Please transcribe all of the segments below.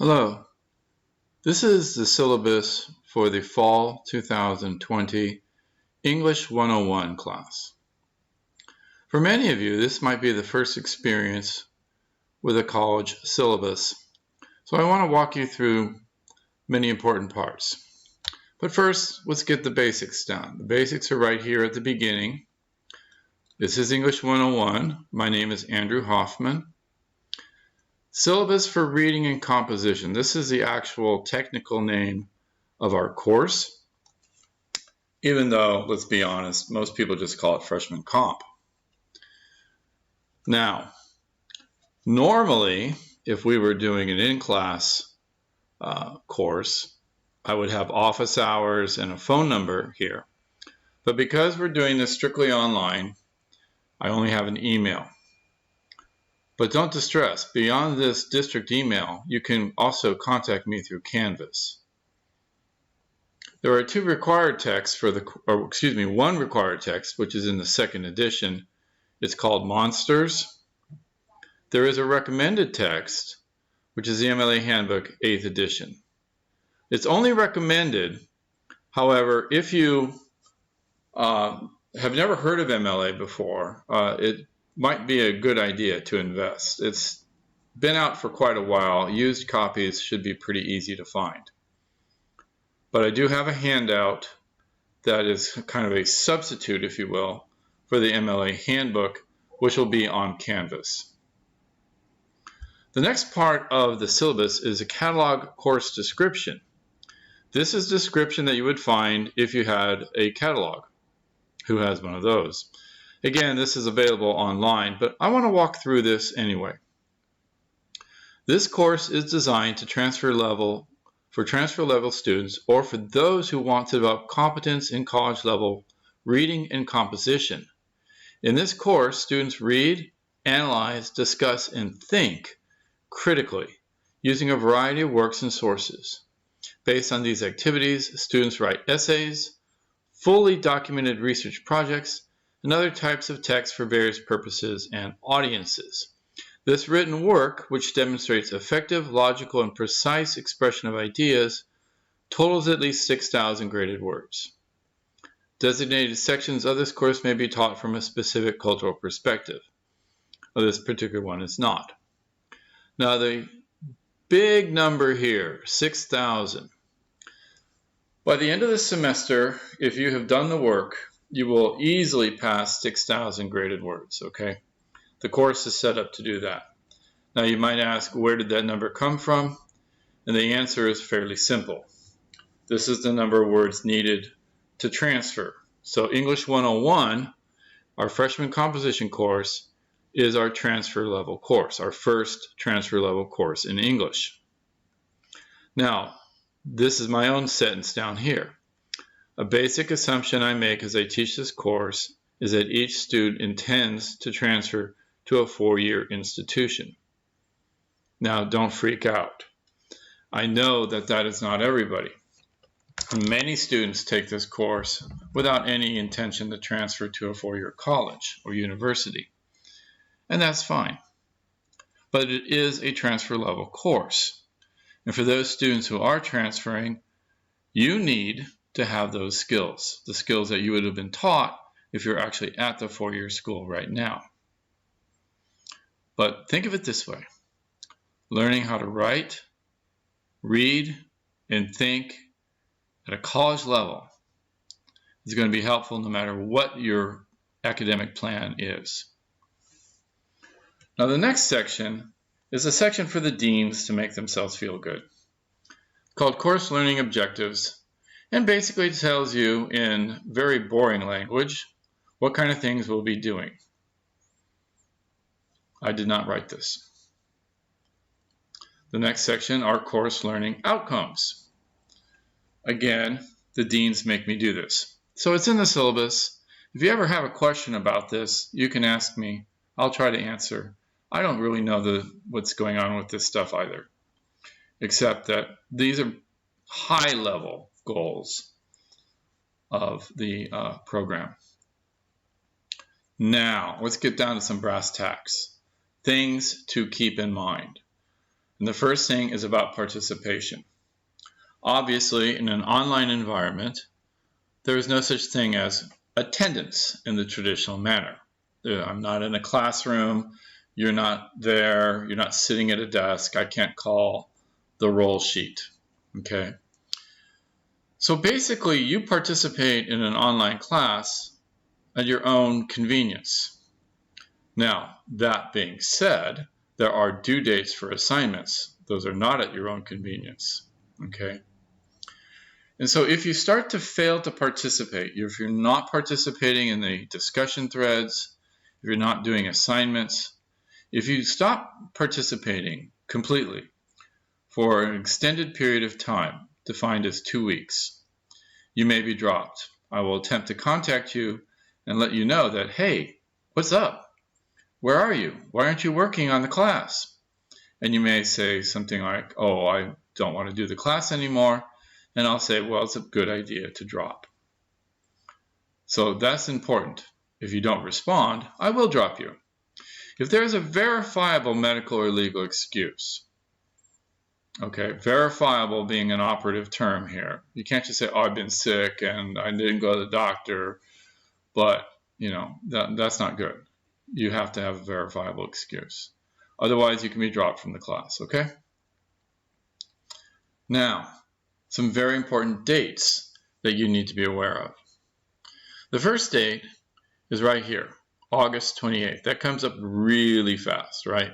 Hello, this is the syllabus for the Fall 2020 English 101 class. For many of you, this might be the first experience with a college syllabus, so I want to walk you through many important parts. But first, let's get the basics down. The basics are right here at the beginning. This is English 101. My name is Andrew Hoffman. Syllabus for Reading and Composition. This is the actual technical name of our course, even though, let's be honest, most people just call it Freshman Comp. Now, normally, if we were doing an in-class course, I would have office hours and a phone number here. But because we're doing this strictly online, I only have an email. But don't distress, beyond this district email, you can also contact me through Canvas. There are one required text, which is in the second edition. It's called Monsters. There is a recommended text, which is the MLA Handbook 8th edition. It's only recommended, however, if you have never heard of MLA before, it might be a good idea to invest. It's been out for quite a while. Used copies should be pretty easy to find. But I do have a handout that is kind of a substitute, if you will, for the MLA Handbook, which will be on Canvas. The next part of the syllabus is a catalog course description. This is description that you would find if you had a catalog. Who has one of those? Again, this is available online, but I want to walk through this anyway. This course is designed to transfer level students, or for those who want to develop competence in college level reading and composition. In this course, students read, analyze, discuss, and think critically using a variety of works and sources. Based on these activities, students write essays, fully documented research projects, and other types of text for various purposes and audiences. This written work, which demonstrates effective, logical, and precise expression of ideas, totals at least 6,000 graded words. Designated sections of this course may be taught from a specific cultural perspective. Well, this particular one is not. Now, the big number here, 6,000. By the end of the semester, if you have done the work, you will easily pass 6,000 graded words, okay? The course is set up to do that. Now you might ask, where did that number come from? And the answer is fairly simple. This is the number of words needed to transfer. So English 101, our freshman composition course, is our transfer level course, our first transfer level course in English. Now, this is my own sentence down here. A basic assumption I make as I teach this course is that each student intends to transfer to a four-year institution. Now, don't freak out. I know that that is not everybody. Many students take this course without any intention to transfer to a four-year college or university, and that's fine. But it is a transfer level course. And for those students who are transferring, you need to have those skills, the skills that you would have been taught if you're actually at the four-year school right now. But think of it this way. Learning how to write, read, and think at a college level is going to be helpful no matter what your academic plan is. Now the next section is a section for the deans to make themselves feel good, called Course Learning Objectives, and basically tells you in very boring language what kind of things we'll be doing. I did not write this. The next section are Course Learning Outcomes. Again, the deans make me do this. So it's in the syllabus. If you ever have a question about this, you can ask me. I'll try to answer. I don't really know what's going on with this stuff either, except that these are high-level goals of the program. Now, let's get down to some brass tacks. Things to keep in mind. And the first thing is about participation. Obviously, in an online environment, there is no such thing as attendance in the traditional manner. I'm not in a classroom, you're not there, you're not sitting at a desk, I can't call the roll sheet, okay? So basically, you participate in an online class at your own convenience. Now, that being said, there are due dates for assignments. Those are not at your own convenience, okay? And so if you start to fail to participate, if you're not participating in the discussion threads, if you're not doing assignments, if you stop participating completely for an extended period of time, defined as 2 weeks, you may be dropped. I will attempt to contact you and let you know that, hey, what's up? Where are you? Why aren't you working on the class? And you may say something like, oh, I don't want to do the class anymore. And I'll say, well, it's a good idea to drop. So that's important. If you don't respond, I will drop you. If there's a verifiable medical or legal excuse, okay, verifiable being an operative term here. You can't just say, oh, I've been sick and I didn't go to the doctor, but, you know, that's not good. You have to have a verifiable excuse. Otherwise, you can be dropped from the class, okay? Now, some very important dates that you need to be aware of. The first date is right here, August 28th. That comes up really fast, right?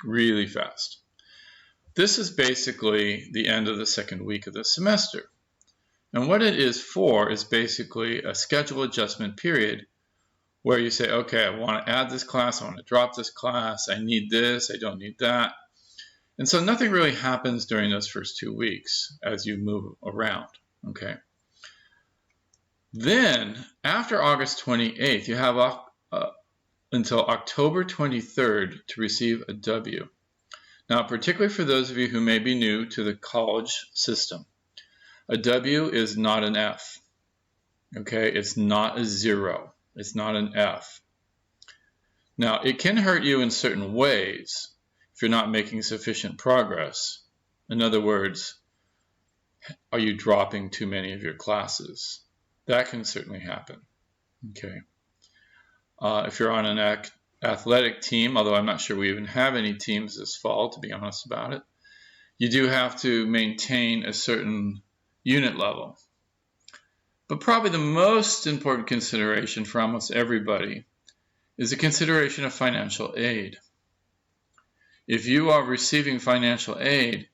Really fast. This is basically the end of the second week of the semester. And what it is for is basically a schedule adjustment period where you say, okay, I want to add this class, I want to drop this class, I need this, I don't need that. And so nothing really happens during those first 2 weeks as you move around, okay? Then, after August 28th, you have until October 23rd to receive a W. Now, particularly for those of you who may be new to the college system, a W is not an F, okay? It's not a 0. It's not an F. Now, it can hurt you in certain ways if you're not making sufficient progress. In other words, are you dropping too many of your classes? That can certainly happen, okay? If you're on an athletic team, although I'm not sure we even have any teams this fall, to be honest about it, you do have to maintain a certain unit level. But probably the most important consideration for almost everybody is the consideration of financial aid. If you are receiving financial aid,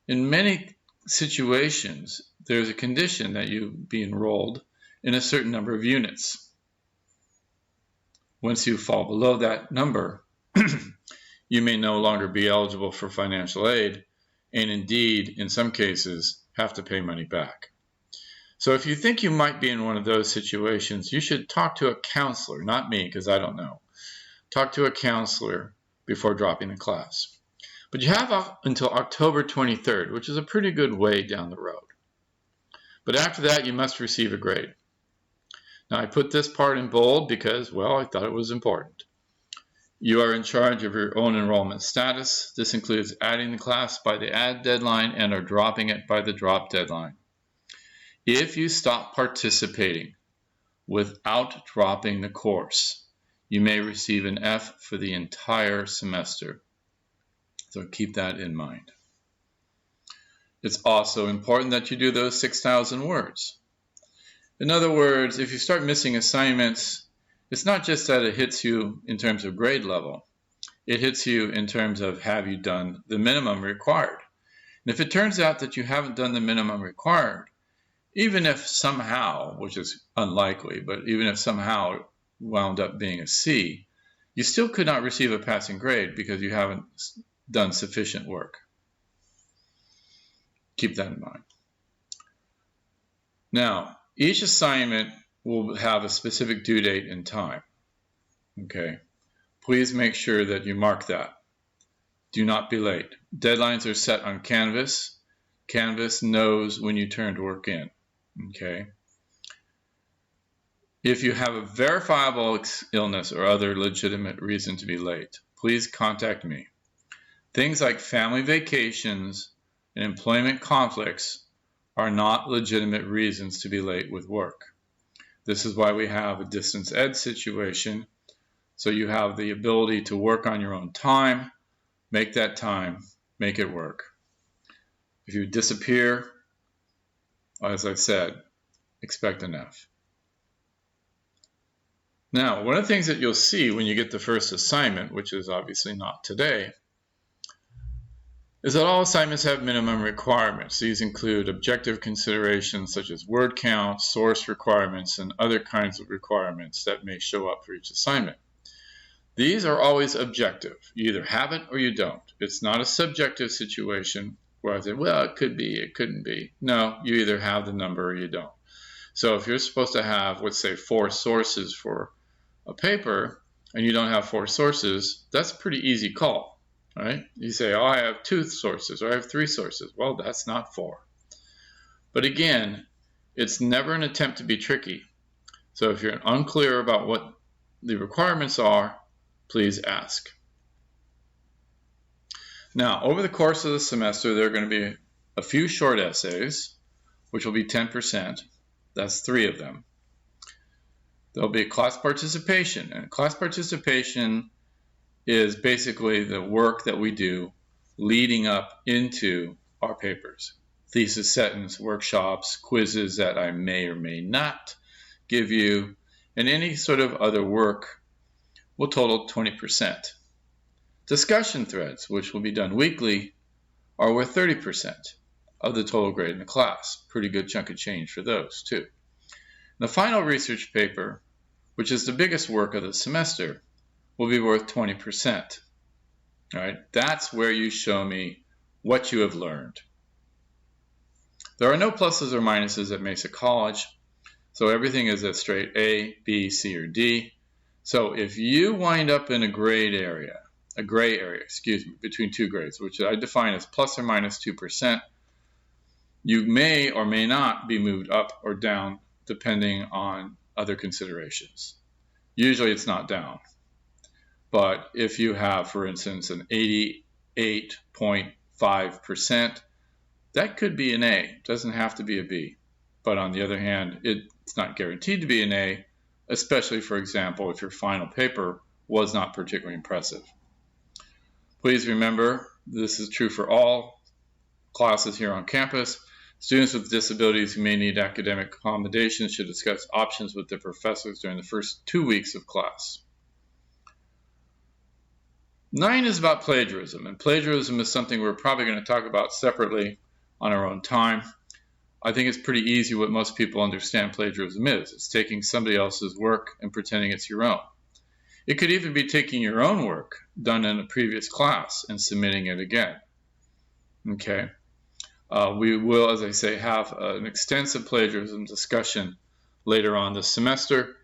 in many situations, there's a condition that you be enrolled in a certain number of units. Once you fall below that number, you may no longer be eligible for financial aid, and indeed, in some cases, have to pay money back. So if you think you might be in one of those situations, you should talk to a counselor, not me, because I don't know. Talk to a counselor before dropping the class. But you have until October 23rd, which is a pretty good way down the road. But after that, you must receive a grade. Now, I put this part in bold because, well, I thought it was important. You are in charge of your own enrollment status. This includes adding the class by the add deadline and or dropping it by the drop deadline. If you stop participating without dropping the course, you may receive an F for the entire semester. So keep that in mind. It's also important that you do those 6,000 words. In other words, if you start missing assignments, it's not just that it hits you in terms of grade level. It hits you in terms of have you done the minimum required. And if it turns out that you haven't done the minimum required, even if somehow, which is unlikely, but even if somehow it wound up being a C, you still could not receive a passing grade because you haven't done sufficient work. Keep that in mind. Now, each assignment will have a specific due date and time. Okay, please make sure that you mark that. Do not be late. Deadlines are set on Canvas. Canvas knows when you turn to work in. Okay. If you have a verifiable illness or other legitimate reason to be late, please contact me. Things like family vacations and employment conflicts are not legitimate reasons to be late with work. This is why we have a distance ed situation, so you have the ability to work on your own time, make that time, make it work. If you disappear, as I said, expect an F. Now, one of the things that you'll see when you get the first assignment, which is obviously not today, is that all assignments have minimum requirements. These include objective considerations such as word count, source requirements, and other kinds of requirements that may show up for each assignment. These are always objective. You either have it or you don't. It's not a subjective situation where I say, well, it could be, it couldn't be. No, you either have the number or you don't. So if you're supposed to have, let's say, 4 sources for a paper, and you don't have 4 sources, that's a pretty easy call, right? You say, oh, I have 2 sources, or I have 3 sources. Well, that's not 4. But again, it's never an attempt to be tricky. So if you're unclear about what the requirements are, please ask. Now, over the course of the semester, there are going to be a few short essays, which will be 10%. That's 3 of them. There'll be class participation, and class participation is basically the work that we do leading up into our papers. Thesis sentence workshops, quizzes that I may or may not give you, and any sort of other work will total 20%. Discussion threads, which will be done weekly, are worth 30% of the total grade in the class. Pretty good chunk of change for those, too. The final research paper, which is the biggest work of the semester, will be worth 20%. All right? That's where you show me what you have learned. There are no pluses or minuses at Mesa College, so everything is a straight A, B, C, or D. So if you wind up in a gray area, between 2 grades, which I define as plus or minus 2%, you may or may not be moved up or down depending on other considerations. Usually it's not down. But if you have, for instance, an 88.5%, that could be an A. It doesn't have to be a B. But on the other hand, it's not guaranteed to be an A, especially, for example, if your final paper was not particularly impressive. Please remember, this is true for all classes here on campus. Students with disabilities who may need academic accommodations should discuss options with their professors during the first 2 weeks of class. 9 is about plagiarism, and plagiarism is something we're probably going to talk about separately on our own time. I think it's pretty easy what most people understand plagiarism is. It's taking somebody else's work and pretending it's your own. It could even be taking your own work done in a previous class and submitting it again. Okay. We will, as I say, have an extensive plagiarism discussion later on this semester,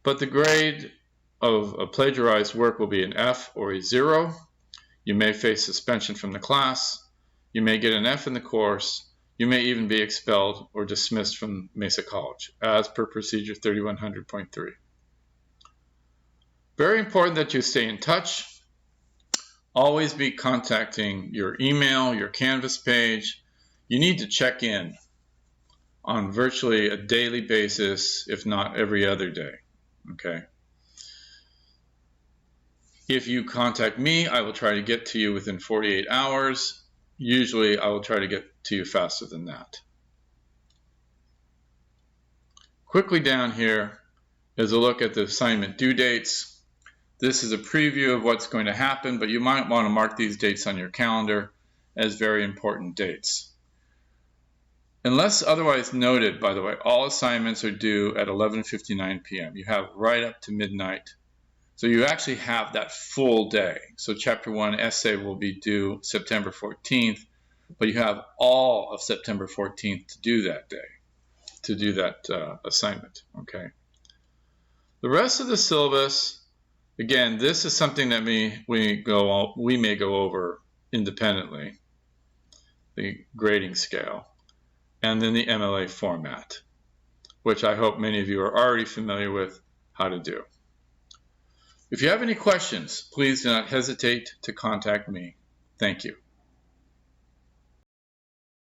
but the grade of a plagiarized work will be an F or a 0. You may face suspension from the class. You may get an F in the course. You may even be expelled or dismissed from Mesa College, as per Procedure 3100.3. Very important that you stay in touch. Always be contacting your email, your Canvas page. You need to check in on virtually a daily basis, if not every other day, okay? If you contact me, I will try to get to you within 48 hours. Usually, I will try to get to you faster than that. Quickly down here is a look at the assignment due dates. This is a preview of what's going to happen, but you might want to mark these dates on your calendar as very important dates. Unless otherwise noted, by the way, all assignments are due at 11:59 p.m. You have right up to midnight. So you actually have that full day. So Chapter 1 essay will be due September 14th, but you have all of September 14th to do that day, to do that assignment, okay? The rest of the syllabus, again, this is something that we may go over independently, the grading scale, and then the MLA format, which I hope many of you are already familiar with how to do. If you have any questions, please do not hesitate to contact me. Thank you.